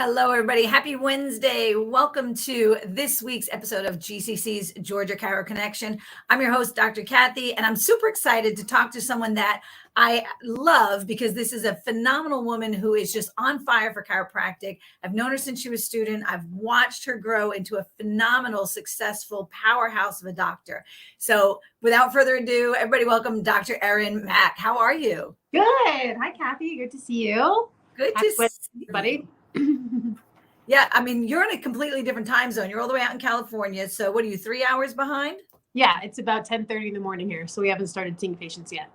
Hello, everybody. Happy Wednesday. Welcome to this week's episode of GCC's Georgia Chiro Connection. I'm your host, Dr. Kathy, and I'm super excited to talk to someone that I love because this is a phenomenal woman who is just on fire for chiropractic. I've known her since she was a student. I've watched her grow into a phenomenal, successful powerhouse of a doctor. So without further ado, everybody welcome Dr. Erin Mack. How are you? Good. Hi, Kathy. Good to see you. Good Hi, to see everybody. Yeah, I mean, you're in a completely different time zone. You're all the way out in California. So what are you, 3 hours behind? Yeah, it's about 10:30 in the morning here, so we haven't started seeing patients yet.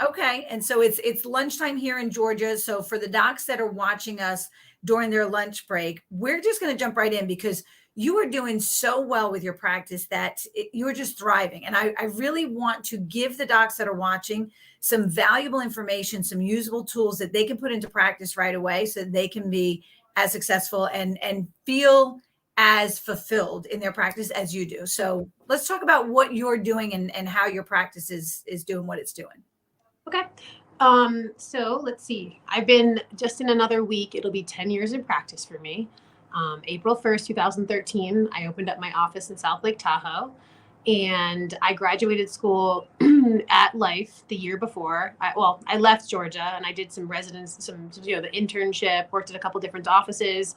Okay, and so it's lunchtime here in Georgia. So for the docs that are watching us during their lunch break, we're just going to jump right in because you are doing so well with your practice that you're just thriving. And I really want to give the docs that are watching some valuable information, some usable tools that they can put into practice right away so that they can be as successful and feel as fulfilled in their practice as you do. So let's talk about what you're doing and how your practice is doing what it's doing. Okay. So let's see. I've been just in another week. It'll be 10 years in practice for me. April 1st, 2013, I opened up my office in South Lake Tahoe, and I graduated school at Life the year before. I left Georgia and I did some the internship, worked at a couple different offices,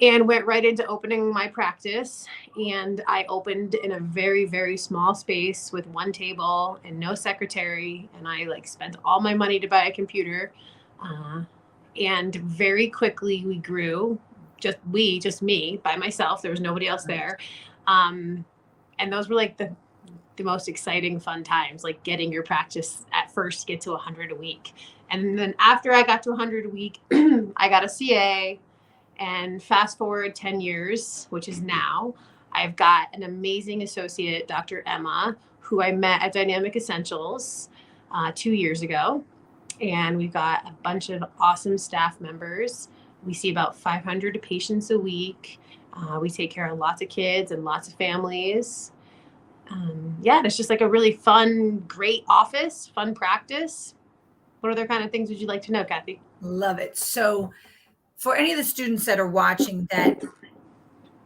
and went right into opening my practice. And I opened in a very, very small space with one table and no secretary. And I spent all my money to buy a computer. And very quickly we grew, just me by myself. There was nobody else there. And those were the most exciting, fun times, like getting your practice at first get to 100 a week. And then after I got to 100 a week, I got a CA. And fast forward 10 years, which is now, I've got an amazing associate, Dr. Emma, who I met at Dynamic Essentials 2 years ago. And we've got a bunch of awesome staff members. We see about 500 patients a week. We take care of lots of kids and lots of families. It's just a really fun, great office, fun practice. What other kind of things would you like to know, Kathy? Love it. So for any of the students that are watching that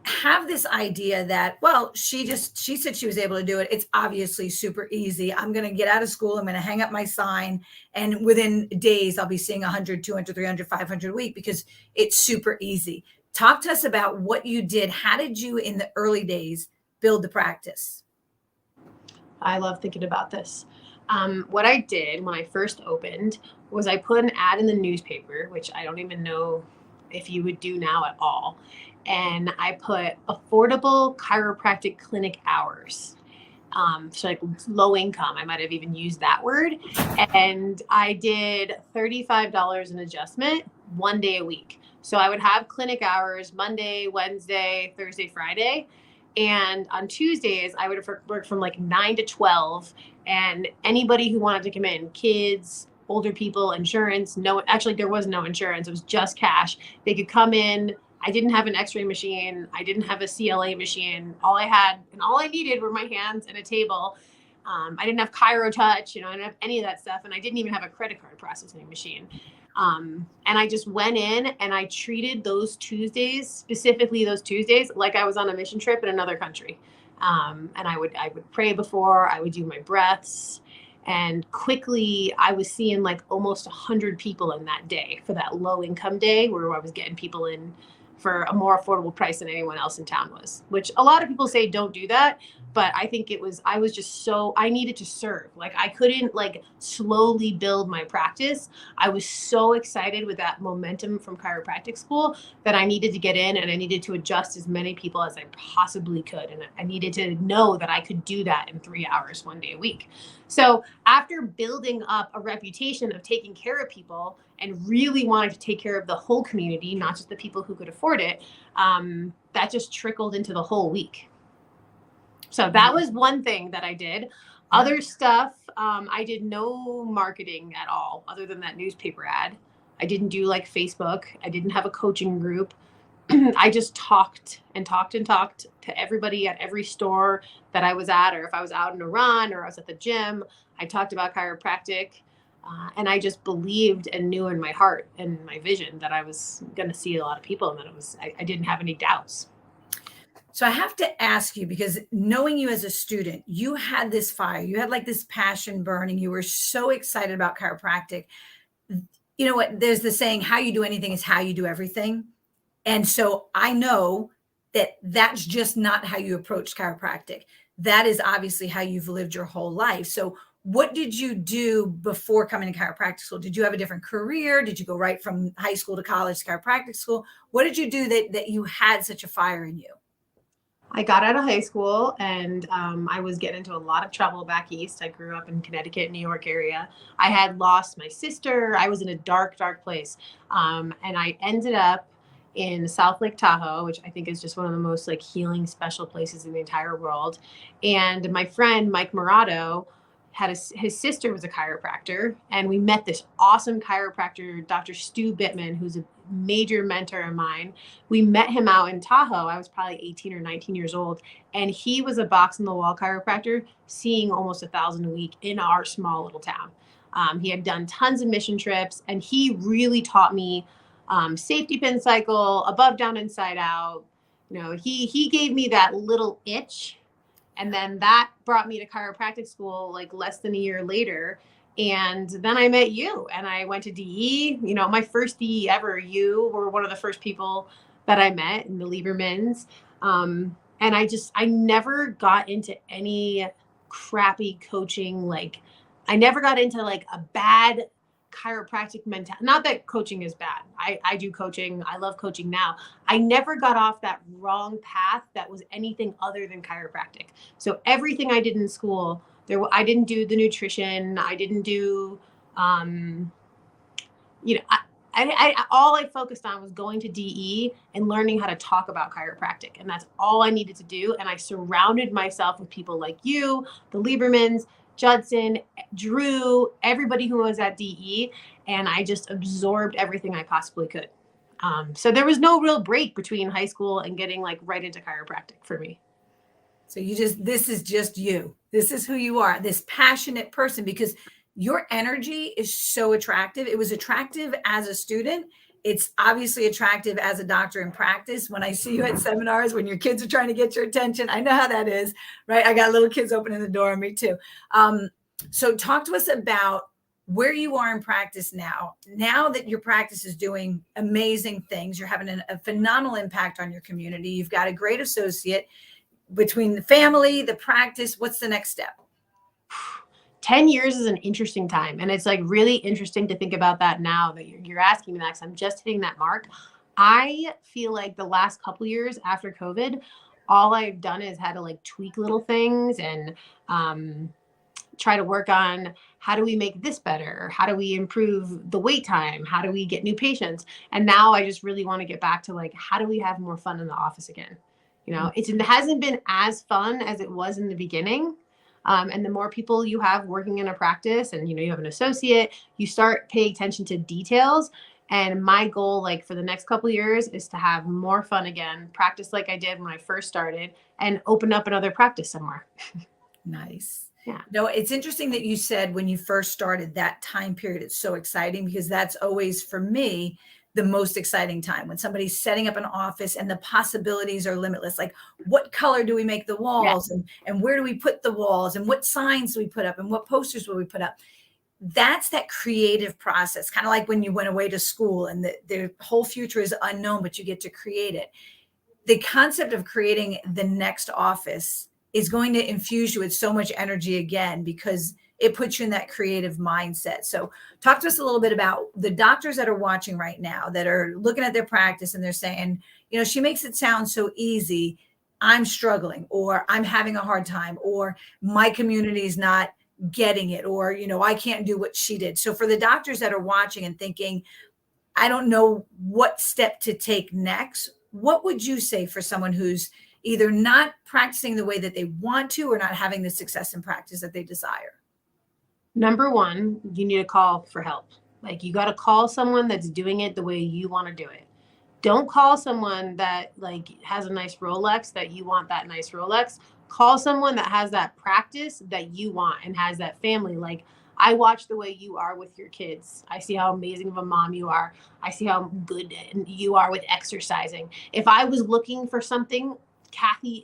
have this idea that, well, she said she was able to do it. It's obviously super easy. I'm going to get out of school. I'm going to hang up my sign. And within days, I'll be seeing 100, 200, 300, 500 a week because it's super easy. Talk to us about what you did. How did you, in the early days, build the practice? I love thinking about this. What I did when I first opened was I put an ad in the newspaper, which I don't even know if you would do now at all. And I put affordable chiropractic clinic hours. So low income, I might have even used that word. And I did $35 an adjustment 1 day a week. So I would have clinic hours Monday, Wednesday, Thursday, Friday. And on Tuesdays, I would work from 9 to 12. And anybody who wanted to come in, kids, older people, insurance, there was no insurance. It was just cash. They could come in. I didn't have an x-ray machine. I didn't have a CLA machine. All I had and all I needed were my hands and a table. I didn't have Chiro Touch, I didn't have any of that stuff. And I didn't even have a credit card processing machine. And I just went in and I treated those Tuesdays, specifically those Tuesdays, like I was on a mission trip in another country. And I would pray before, I would do my breaths. And quickly I was seeing almost 100 people in that day for that low income day where I was getting people in for a more affordable price than anyone else in town was, which a lot of people say don't do that. But I think I needed to serve. I couldn't slowly build my practice. I was so excited with that momentum from chiropractic school that I needed to get in and I needed to adjust as many people as I possibly could. And I needed to know that I could do that in 3 hours 1 day a week. So after building up a reputation of taking care of people and really wanting to take care of the whole community, not just the people who could afford it, that just trickled into the whole week. So that was one thing that I did. Other stuff, I did no marketing at all other than that newspaper ad. I didn't do Facebook. I didn't have a coaching group. I just talked to everybody at every store that I was at, or if I was out on a run or I was at the gym, I talked about chiropractic. And I just believed and knew in my heart and my vision that I was going to see a lot of people, and that I didn't have any doubts. So I have to ask you, because knowing you as a student, you had this fire, you had like this passion burning, you were so excited about chiropractic. You know what? There's the saying, how you do anything is how you do everything. And so I know that that's just not how you approach chiropractic. That is obviously how you've lived your whole life. So what did you do before coming to chiropractic school? Did you have a different career? Did you go right from high school to college to chiropractic school? What did you do that you had such a fire in you? I got out of high school, and I was getting into a lot of trouble back east. I grew up in Connecticut, New York area. I had lost my sister. I was in a dark, dark place. And I ended up in South Lake Tahoe, which I think is just one of the most like healing special places in the entire world. And my friend, Mike Morado, his sister was a chiropractor, and we met this awesome chiropractor, Dr. Stu Bittman, who's a major mentor of mine. We met him out in Tahoe. I was probably 18 or 19 years old, and he was a box on the wall chiropractor, seeing almost 1,000 a week in our small little town. He had done tons of mission trips, and he really taught me safety pin cycle, above, down, inside out. You know, he gave me that little itch, and then that brought me to chiropractic school like less than a year later. And then I met you, and I went to DE, you know, my first DE ever. You were one of the first people that I met in the Liebermans. And I never got into any crappy coaching. Like, I never got into like a bad chiropractic mentality. Not that coaching is bad. I do coaching. I love coaching now. I never got off that wrong path that was anything other than chiropractic. So everything I did in school, I didn't do the nutrition. I didn't do, you know, all I focused on was going to DE and learning how to talk about chiropractic. And that's all I needed to do. And I surrounded myself with people like you, the Liebermans, Judson, Drew, everybody who was at DE. And I just absorbed everything I possibly could. So there was no real break between high school and getting like right into chiropractic for me. So this is just you. This is who you are, this passionate person, because your energy is so attractive. It was attractive as a student. It's obviously attractive as a doctor in practice. When I see you at seminars, when your kids are trying to get your attention, I know how that is, right? I got little kids opening the door, me too. So talk to us about where you are in practice now that your practice is doing amazing things. You're having a phenomenal impact on your community. You've got a great associate. Between the family, the practice, what's the next step? 10 years is an interesting time. And it's like really interesting to think about that now that you're asking me that, because I'm just hitting that mark. I feel like the last couple years after COVID, all I've done is had to like tweak little things and try to work on how do we make this better? How do we improve the wait time? How do we get new patients? And now I just really want to get back to like, how do we have more fun in the office again? You know, it hasn't been as fun as it was in the beginning. And the more people you have working in a practice, and, you know, you have an associate, you start paying attention to details. And my goal, like for the next couple of years, is to have more fun again, practice like I did when I first started, and open up another practice somewhere. Nice. Yeah. No, it's interesting that you said when you first started that time period, it's so exciting, because that's always for me the most exciting time, when somebody's setting up an office and the possibilities are limitless. Like, what color do we make the walls, and where do we put the walls, and what signs do we put up, and what posters will we put up? That's that creative process, kind of like when you went away to school and the whole future is unknown, but you get to create it. The concept of creating the next office is going to infuse you with so much energy again, because it puts you in that creative mindset. So talk to us a little bit about the doctors that are watching right now, that are looking at their practice and they're saying, you know, she makes it sound so easy. I'm struggling, or I'm having a hard time, or my community is not getting it, or, you know, I can't do what she did. So for the doctors that are watching and thinking, I don't know what step to take next, what would you say for someone who's either not practicing the way that they want to, or not having the success in practice that they desire? Number one, you need to call for help. Like, you got to call someone that's doing it the way you want to do it. Don't call someone that like has a nice Rolex that you want that nice Rolex. Call someone that has that practice that you want and has that family. Like, I watch the way you are with your kids. I see how amazing of a mom you are. I see how good you are with exercising. If I was looking for something,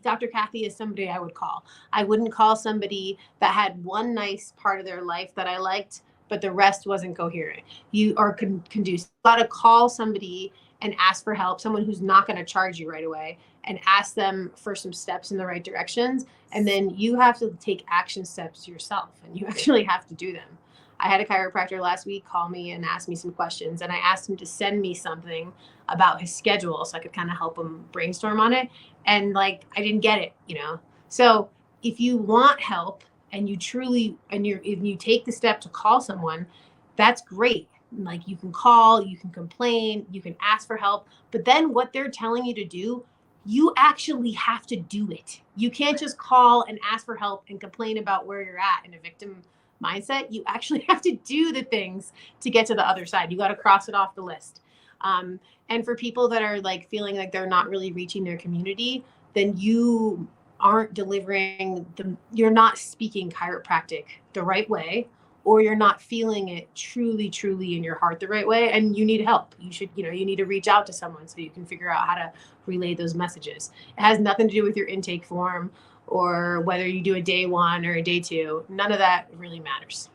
Dr. Kathy is somebody I would call. I wouldn't call somebody that had one nice part of their life that I liked, but the rest wasn't coherent. You are conducive. You got to call somebody and ask for help, someone who's not going to charge you right away, and ask them for some steps in the right directions. And then you have to take action steps yourself, and you actually have to do them. I had a chiropractor last week call me and ask me some questions, and I asked him to send me something about his schedule so I could kind of help him brainstorm on it. And like, I didn't get it, you know? So if you want help and you truly, if you take the step to call someone, that's great. Like, you can call, you can complain, you can ask for help, but then what they're telling you to do, you actually have to do it. You can't just call and ask for help and complain about where you're at in a victim mindset. You actually have to do the things to get to the other side. You got to cross it off the list. And for people that are like feeling like they're not really reaching their community, then you aren't delivering you're not speaking chiropractic the right way, or you're not feeling it truly in your heart the right way, and you need help. You need to reach out to someone so you can figure out how to relay those messages. It has nothing to do with your intake form or whether you do a day 1 or a day 2. None of that really matters.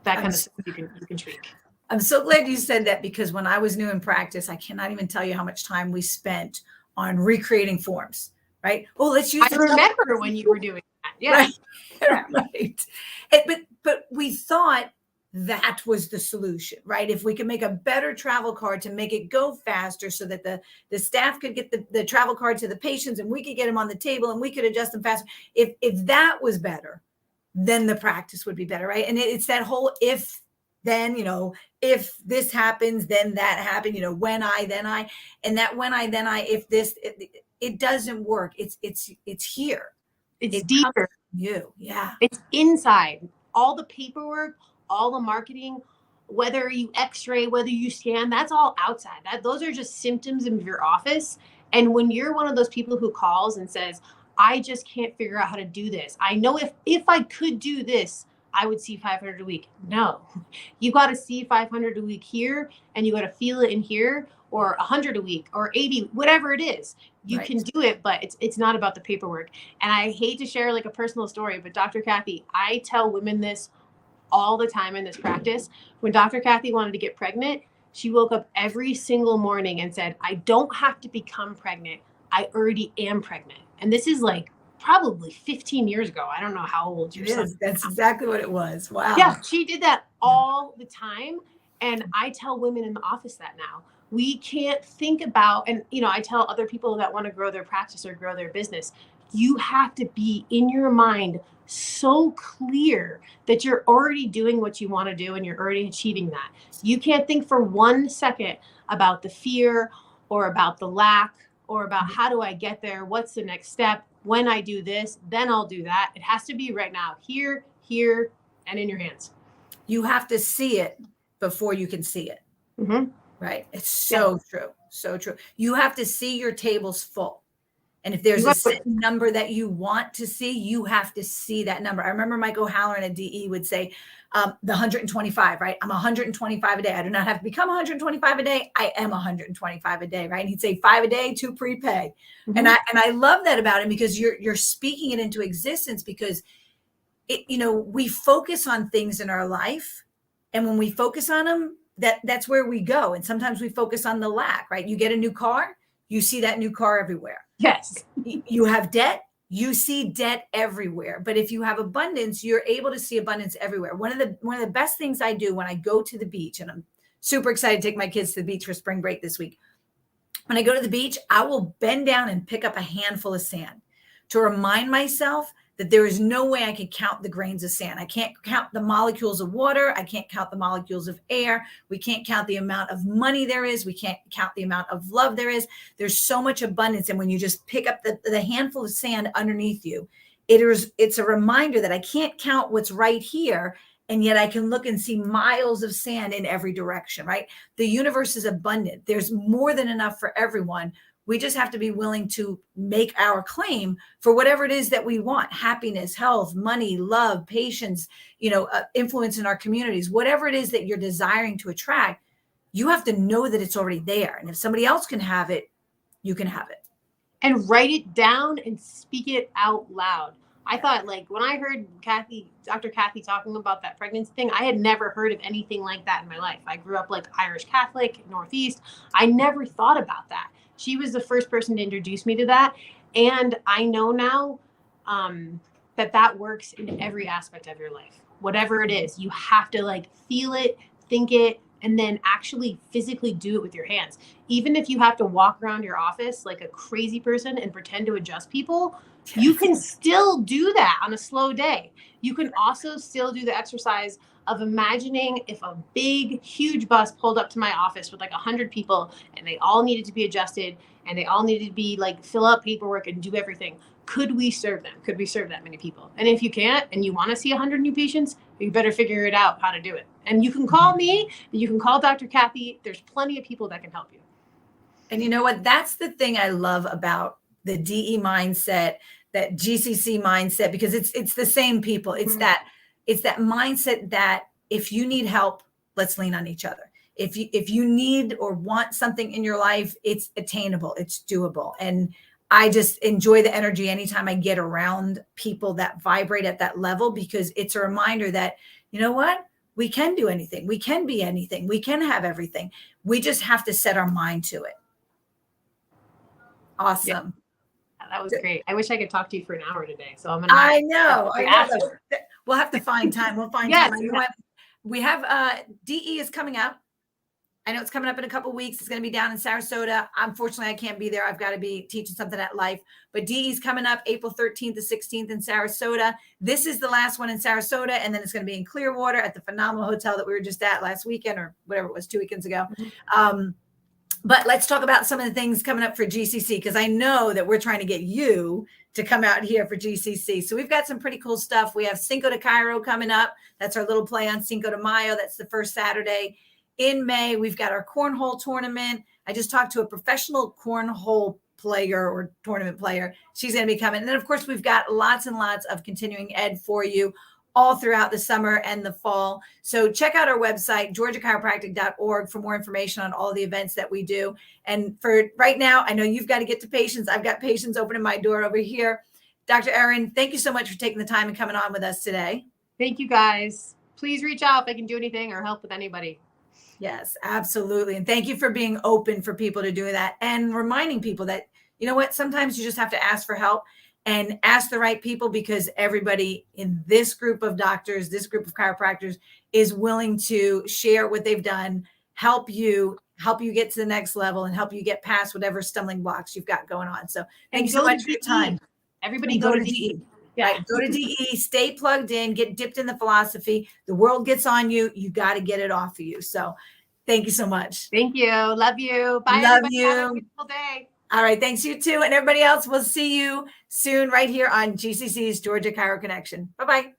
That kind of stuff you can tweak. I'm so glad you said that, because when I was new in practice, I cannot even tell you how much time we spent on recreating forms, right? Oh, let's use. I remember when you were doing that. Yeah. Right. Right. But we thought that was the solution, right? If we could make a better travel card to make it go faster so that the staff could get the travel card to the patients and we could get them on the table and we could adjust them faster. If that was better, then the practice would be better, right? And it's that whole if then, if this happens, then that happened, when I, then I, and that when I, then I, if this, it doesn't work. It's here. It's deeper. You. Yeah. It's inside. All the paperwork, all the marketing, whether you x-ray, whether you scan, that's all outside. Those are just symptoms of your office. And when you're one of those people who calls and says, I just can't figure out how to do this. I know if I could do this, I would see 500 a week. No, you got to see 500 a week here, and you got to feel it in here, or 100 a week, or 80, whatever it is. You can do it, but it's not about the paperwork. And I hate to share like a personal story, but Dr. Kathy, I tell women this all the time in this practice. When Dr. Kathy wanted to get pregnant, she woke up every single morning and said, I don't have to become pregnant. I already am pregnant. And this is like probably 15 years ago. I don't know how old your son is. That's exactly what it was. Wow. Yeah, she did that all the time. And I tell women in the office that now. We can't think about, and I tell other people that want to grow their practice or grow their business, you have to be in your mind so clear that you're already doing what you want to do and you're already achieving that. You can't think for 1 second about the fear or about the lack or about how do I get there? What's the next step? When I do this, then I'll do that. It has to be right now, here, and in your hands. You have to see it before you can see it. Mm-hmm. Right. It's so true. So true. You have to see your tables full. And if there's a certain number that you want to see, you have to see that number. I remember Mike O'Halloran at DE would say the 125, right? I'm 125 a day. I do not have to become 125 a day. I am 125 a day, right? And he'd say 5 a day to prepay. Mm-hmm. And I love that about him, because you're speaking it into existence, because we focus on things in our life, and when we focus on them, that's where we go. And sometimes we focus on the lack, right? You get a new car, you see that new car everywhere. Yes. You have debt, you see debt everywhere. But if you have abundance, you're able to see abundance everywhere. One of the best things I do when I go to the beach, and I'm super excited to take my kids to the beach for spring break this week. When I go to the beach, I will bend down and pick up a handful of sand to remind myself that there is no way I can count the grains of sand. I can't count the molecules of water. I can't count the molecules of air. We can't count the amount of money there is. We can't count the amount of love there is. There's so much abundance. And when you just pick up the handful of sand underneath you, it's a reminder that I can't count what's right here. And yet I can look and see miles of sand in every direction, right? The universe is abundant. There's more than enough for everyone. We just have to be willing to make our claim for whatever it is that we want: happiness, health, money, love, patience, influence in our communities, whatever it is that you're desiring to attract. You have to know that it's already there. And if somebody else can have it, you can have it. And write it down and speak it out loud. I thought, like, when I heard Dr. Kathy talking about that pregnancy thing, I had never heard of anything like that in my life. I grew up like Irish Catholic, Northeast. I never thought about that. She was the first person to introduce me to that. And I know now that works in every aspect of your life. Whatever it is, you have to like feel it, think it, and then actually physically do it with your hands. Even if you have to walk around your office like a crazy person and pretend to adjust people, you can still do that on a slow day. You can also still do the exercise of imagining if a big, huge bus pulled up to my office with like 100 people and they all needed to be adjusted and they all needed to be like fill out paperwork and do everything. Could we serve them? Could we serve that many people? And if you can't and you want to see 100 new patients, you better figure it out how to do it. And you can call me, you can call Dr. Kathy. There's plenty of people that can help you. And you know what? That's the thing I love about the DE mindset, that GCC mindset, because it's the same people. It's that mindset that if you need help, let's lean on each other. If you need or want something in your life, it's attainable, it's doable. And I just enjoy the energy anytime I get around people that vibrate at that level, because it's a reminder that, you know what? We can do anything. We can be anything. We can have everything. We just have to set our mind to it. Awesome. Yeah, that was great. I wish I could talk to you for an hour today. So I know. We'll have to find time. We'll find time. We have DE is coming up. I know it's coming up in a couple of weeks. It's going to be down in Sarasota. Unfortunately, I can't be there. I've got to be teaching something at Life. But DE is coming up April 13th to 16th in Sarasota. This is the last one in Sarasota, and then it's going to be in Clearwater at the phenomenal hotel that we were just at last weekend, or whatever it was, 2 weekends ago. But let's talk about some of the things coming up for GCC, because I know that we're trying to get you to come out here for GCC. So we've got some pretty cool stuff. We have Cinco de Chiro coming up. That's our little play on Cinco de Mayo. That's the first Saturday in May. We've got our cornhole tournament. I just talked to a professional cornhole player or tournament player. She's going to be coming. And then, of course, we've got lots and lots of continuing ed for you all throughout the summer and the fall. So check out our website, georgiachiropractic.org, for more information on all the events that we do. And for right now, I know you've got to get to patients. I've got patients opening my door over here. Dr. Erin, thank you so much for taking the time and coming on with us today. Thank you, guys. Please reach out if I can do anything or help with anybody. Yes, absolutely. And thank you for being open for people to do that and reminding people that, you know what, sometimes you just have to ask for help. And ask the right people, because everybody in this group of doctors, this group of chiropractors, is willing to share what they've done, help you get to the next level, and help you get past whatever stumbling blocks you've got going on. So thank you so much for your time. Everybody go to DE. Yeah. Right, go to DE, stay plugged in, get dipped in the philosophy. The world gets on you. You got to get it off of you. So thank you so much. Thank you. Love you. Bye. Love everybody. you. Have a beautiful day. All right. Thanks, you too. And everybody else, we'll see you soon right here on GCC's Georgia Chiro Connection. Bye-bye.